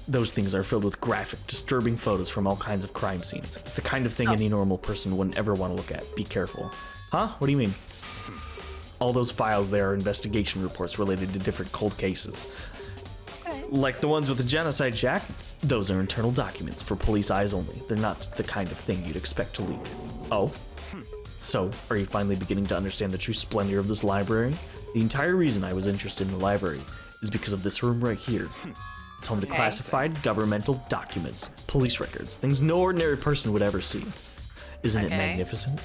Those things are filled with graphic, disturbing photos from all kinds of crime scenes. It's the kind of thing any normal person wouldn't ever want to look at. Be careful. Huh? What do you mean? All those files there are investigation reports related to different cold cases. Okay. Like the ones with the Genocide Jack, those are internal documents for police eyes only. They're not the kind of thing you'd expect to leak. Oh? So, are you finally beginning to understand the true splendor of this library? The entire reason I was interested in the library is because of this room right here. It's home to classified governmental documents, police records, things no ordinary person would ever see. Isn't it magnificent?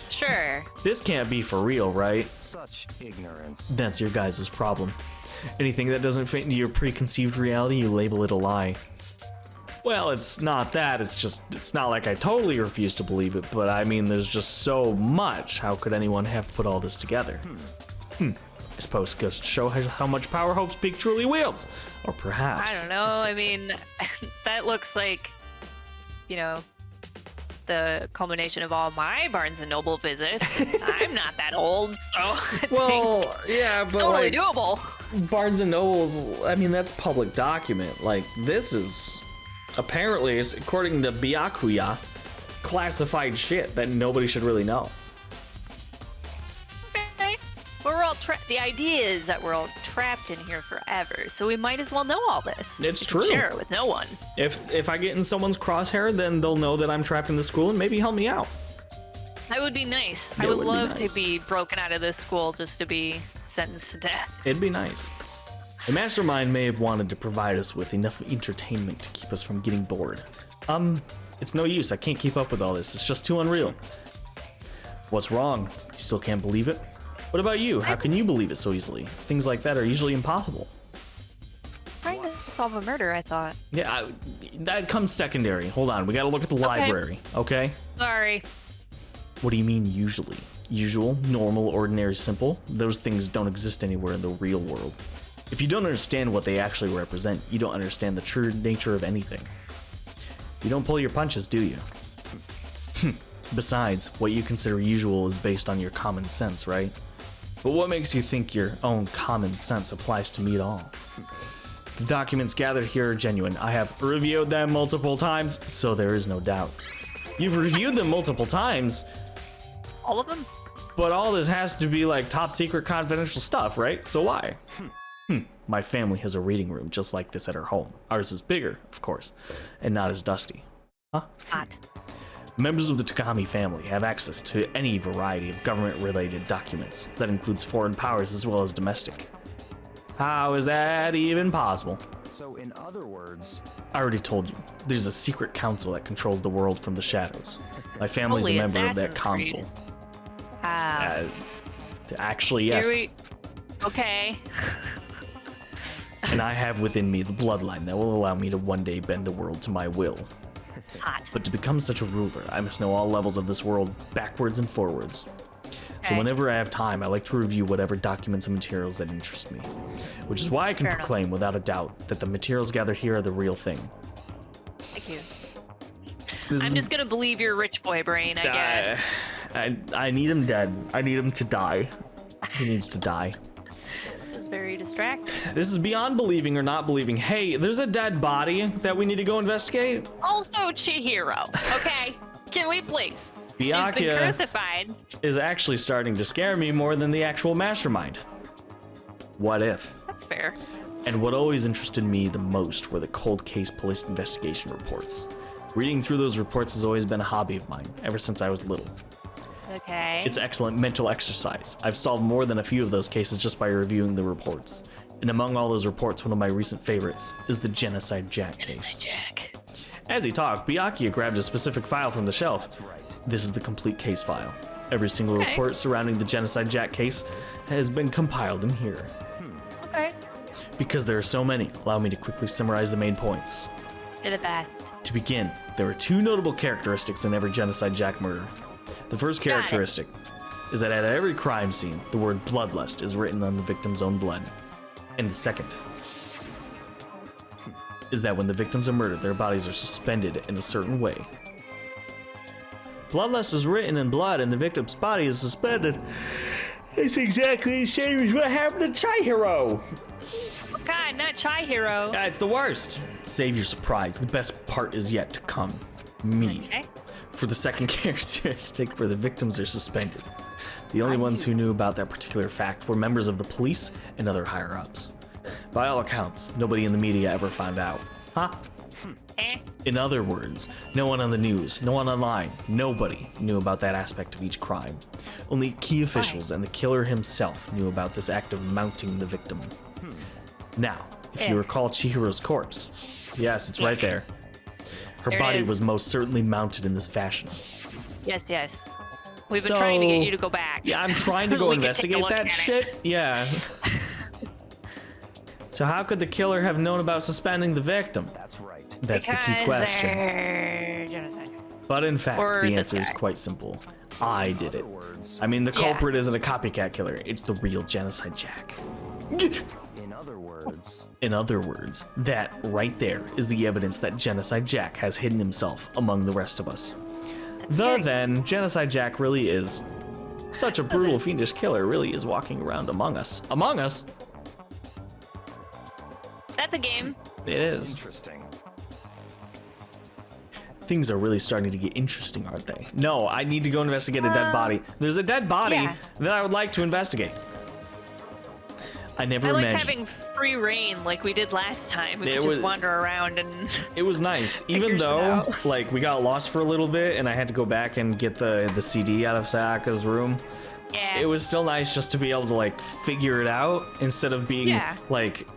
Sure. This can't be for real, right? Such ignorance. That's your guys' problem. Anything that doesn't fit into your preconceived reality, you label it a lie. Well, it's not that, it's not like I totally refuse to believe it, but I mean, there's just so much. How could anyone have put all this together? I suppose it goes to show how much power Hope's Peak truly wields. Or perhaps... I don't know. I mean, that looks like, you know, the culmination of all my Barnes & Noble visits. I'm not that old, so I think yeah, but it's totally like, doable. Barnes & Noble's, I mean, that's public document. Like, this is, apparently, it's, according to Byakuya, classified shit that nobody should really know. Okay. We're all the idea is that we're all trapped in here forever, so we might as well know all this. It's We can true. Share it with no one. If I get in someone's crosshair, then they'll know that I'm trapped in the school and maybe help me out. That would be nice. That I would would be love nice. to be broken out of this school just to be sentenced to death. It'd be nice. The mastermind may have wanted to provide us with enough entertainment to keep us from getting bored. It's no use. I can't keep up with all this. It's just too unreal. What's wrong? You still can't believe it? What about you? How can you believe it so easily? Things like that are usually impossible. Trying to solve a murder, I thought. Yeah, that comes secondary. Hold on, we gotta look at the library, okay? Sorry. What do you mean usually? Usual, normal, ordinary, simple? Those things don't exist anywhere in the real world. If you don't understand what they actually represent, you don't understand the true nature of anything. You don't pull your punches, do you? Besides, what you consider usual is based on your common sense, right? But what makes you think your own common sense applies to me at all? The documents gathered here are genuine. I have reviewed them multiple times, so there is no doubt. You've reviewed them multiple times? All of them? But all this has to be like top secret confidential stuff, right? So why? My family has a reading room just like this at our home. Ours is bigger, of course, and not as dusty. Huh? Not. Members of the Takami family have access to any variety of government-related documents. That includes foreign powers as well as domestic. How is that even possible? So in other words, I already told you. There's a secret council that controls the world from the shadows. My family's Holy a member of that Assassin's Creed. council. Actually, yes. Okay. And I have within me the bloodline that will allow me to one day bend the world to my will. Hot. But to become such a ruler, I must know all levels of this world, backwards and forwards. So Okay. whenever I have time, I like to review whatever documents and materials that interest me. Which is why I can Fair enough. proclaim without a doubt that the materials gathered here are the real thing. Thank you. This I'm is- just gonna believe your rich boy brain, I guess. I need him dead. I need him to die. He needs to die. This is very distracting. This is beyond believing or not believing. Hey, there's a dead body that we need to go investigate. Also, Chihiro, okay? Can we please? She's been Byakuya crucified. is actually starting to scare me more than the actual mastermind. What if? That's fair. And what always interested me the most were the cold case police investigation reports. Reading through those reports has always been a hobby of mine, ever since I was little. Okay. It's excellent mental exercise. I've solved more than a few of those cases just by reviewing the reports. And among all those reports, one of my recent favorites is the Genocide Jack case. Genocide Jack. As he talked, Byakuya grabbed a specific file from the shelf. This is the complete case file. Every single Okay. report surrounding the Genocide Jack case has been compiled in here. Okay. Because there are so many, allow me to quickly summarize the main points. You're the best. To begin, there are two notable characteristics in every Genocide Jack murder. The first Got it. characteristic is that at every crime scene, the word bloodlust is written on the victim's own blood. And the second is that when the victims are murdered, their bodies are suspended in a certain way. Bloodlust is written in blood and the victim's body is suspended. It's exactly the same as what happened to Chihiro. God, not Chai Hero. Yeah, it's the worst. Save your surprise. The best part is yet to come. Me. Okay. For the second characteristic where the victims are suspended. The only ones who knew about that particular fact were members of the police and other higher-ups. By all accounts, nobody in the media ever found out. Huh? Eh. In other words, no one on the news, no one online, nobody knew about that aspect of each crime. Only key officials and the killer himself knew about this act of mounting the victim. Now, if you recall Chihiro's corpse, yes, it's right there. Her There it body is. was most certainly mounted in this fashion. Yes, yes. We've been trying to get you to go back. Yeah, I'm trying to so go we can take a investigate look that at it. shit. Yeah. So how could the killer have known about suspending the victim? That's right. That's the key Because question. they're genocide. But in fact, Or the this answer is guy. quite simple. I did it. Words. I mean, the Yeah. culprit isn't a copycat killer. It's the real Genocide Jack. In other words, In other words, that right there is the evidence that Genocide Jack has hidden himself among the rest of us. scary. Then, Genocide Jack really is such a brutal, fiendish killer, really is walking around among us. Among us? That's a game. It is. interesting. Things are really starting to get interesting, aren't they? No, I need to go investigate a dead body. There's a dead body yeah. that I would like to investigate. I never I liked imagined. having free reign like we did last time. We It could just was- wander around and It was nice, even Figure shit though out. like we got lost for a little bit, and I had to go back and get the CD out of Sayaka's room. yeah. It was still nice just to be able to like figure it out instead of being Yeah. like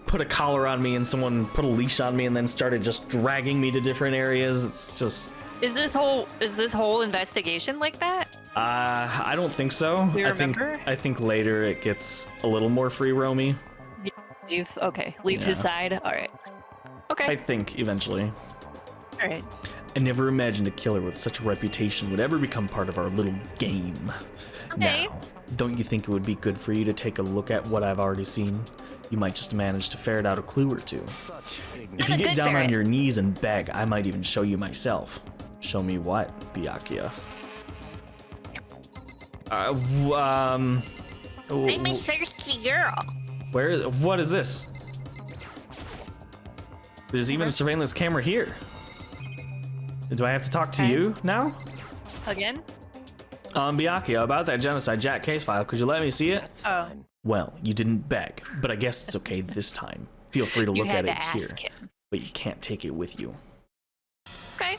put a collar on me and someone put a leash on me and then started just dragging me to different areas. It's just Is this whole investigation like that? I don't think so. Do you I think remember? later it gets a little more free roamy. Leave his Yeah. side. All right. Okay. I think eventually. All right. I never imagined a killer with such a reputation would ever become part of our little game. Okay. Now, don't you think it would be good for you to take a look at what I've already seen? You might just manage to ferret out a clue or two. Such ignorance. If you I'm a get good down on ferret. your knees and beg, I might even show you myself. Show me what, Byakuya? I'm a thirsty girl. What is this? There's even a surveillance camera here. Do I have to talk to Okay. you now? Again? Byakuya, about that Genocide Jack case file, could you let me see it? That's Oh. fine. Well, you didn't beg, but I guess it's okay this time. Feel free to You look at had it to here, ask him. but you can't take it with you. Okay.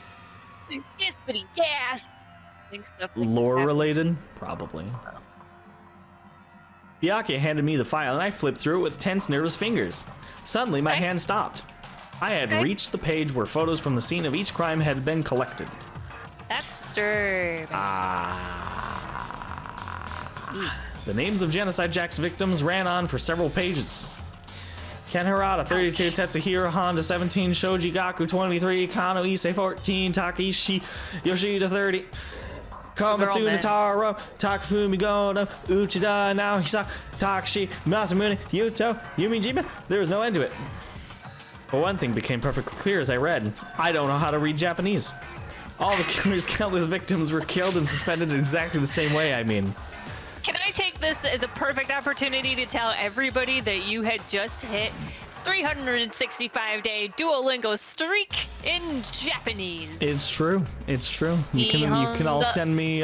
Yes, buddy. Yes. Think stuff like Lore that. related? Probably. Byakuya handed me the file and I flipped through it with tense, nervous fingers. Suddenly, my Okay. hand stopped. I had Okay. reached the page where photos from the scene of each crime had been collected. That's disturbing. The names of Genocide Jack's victims ran on for several pages. Ken Harada, 32, Tetsuhiro Honda, 17, Shoji Gaku, 23, Kano Ise, 14, Takeshi Yoshida, 30, are all Komatsu men. Nataro, Takafumi Gono, Uchida, Naohisa, Takashi, Masamune, Yuto, Yumijima. There was no end to it. But one thing became perfectly clear as I read. I don't know how to read Japanese. All the killer's countless victims were killed and suspended in exactly the same way, I mean. Can I take this as a perfect opportunity to tell everybody that you had just hit 365-day Duolingo streak in Japanese? It's true. It's true. You can all send me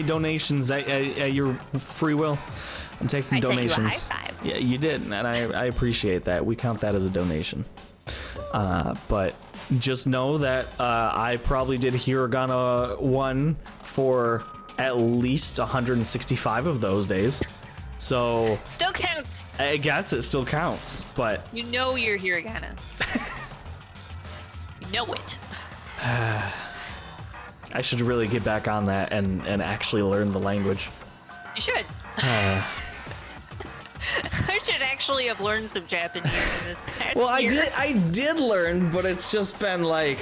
donations at your free will. I'm taking I sent you a donations. high five. Yeah, you did, and I appreciate that. We count that as a donation. But just know that I probably did Hiragana 1 for at least 165 of those days. So Still counts. I guess it still counts, but You know you're hiragana. You know it. I should really get back on that and actually learn the language. You should. I should actually have learned some Japanese in this past Well, year. I did learn, but it's just been like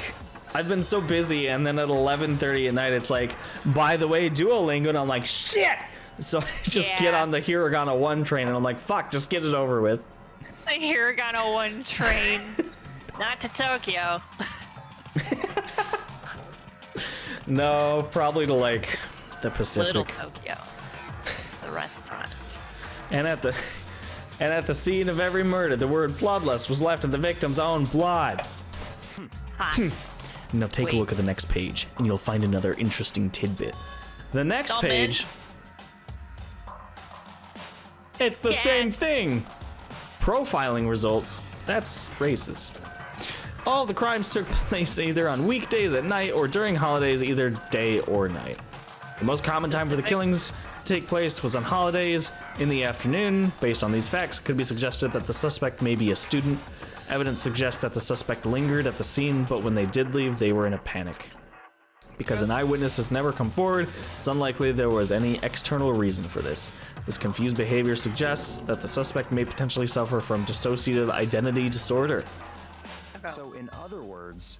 I've been so busy, and then at 11:30 at night, it's like, by the way, Duolingo, and I'm like, shit. So I just get Yeah. on the Hiragana 1 train, and I'm like, fuck, just get it over with. The Hiragana 1 train. Not to Tokyo. No, probably to like the Pacific. Little Tokyo. The restaurant. And at the And at the scene of every murder, the word bloodless was left in the victim's own blood. Hot. Now take a Wait. look at the next page, and you'll find another interesting tidbit. The next Comment. page... It's the Yeah. same thing! Profiling results. That's racist. All the crimes took place either on weekdays at night or during holidays, either day or night. The most common time for the killings to take place was on holidays in the afternoon. Based on these facts, it could be suggested that the suspect may be a student. Evidence suggests that the suspect lingered at the scene, but when they did leave, they were in a panic. Because an eyewitness has never come forward, it's unlikely there was any external reason for this. This confused behavior suggests that the suspect may potentially suffer from dissociative identity disorder. So, in other words,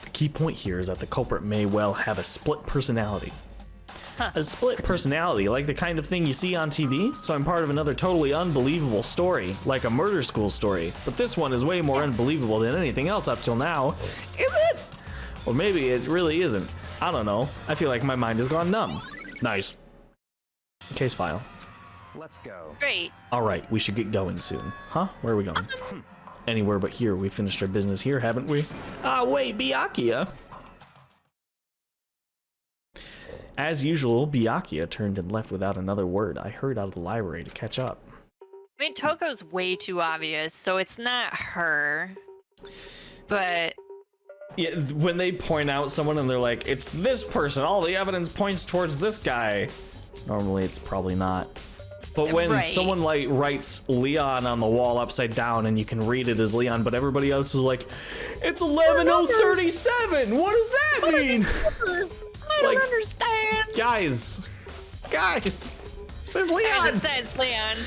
The key point here is that the culprit may well have a split personality. A split personality, like the kind of thing you see on TV, so I'm part of another totally unbelievable story, like a murder school story. But this one is way more unbelievable than anything else up till now. Is it? Or maybe it really isn't. I don't know. I feel like my mind has gone numb. Nice. Case file. let's go. Great. All right, we should get going soon. Huh? Where are we going? Anywhere but here. We finished our business here, haven't we? Ah, wait, Byakuya. As usual, Byakuya turned and left without another word. I hurried out of the library to catch up. I mean, Toko's way too obvious, so it's not her. But Yeah, when they point out someone and they're like, it's this person, all the evidence points towards this guy. Normally, it's probably not. But when Right. someone like writes Leon on the wall upside down and you can read it as Leon, but everybody else is like, it's 11:37. What does that mean? I like- don't understand. Guys, it says Guys, Leon. it says Leon.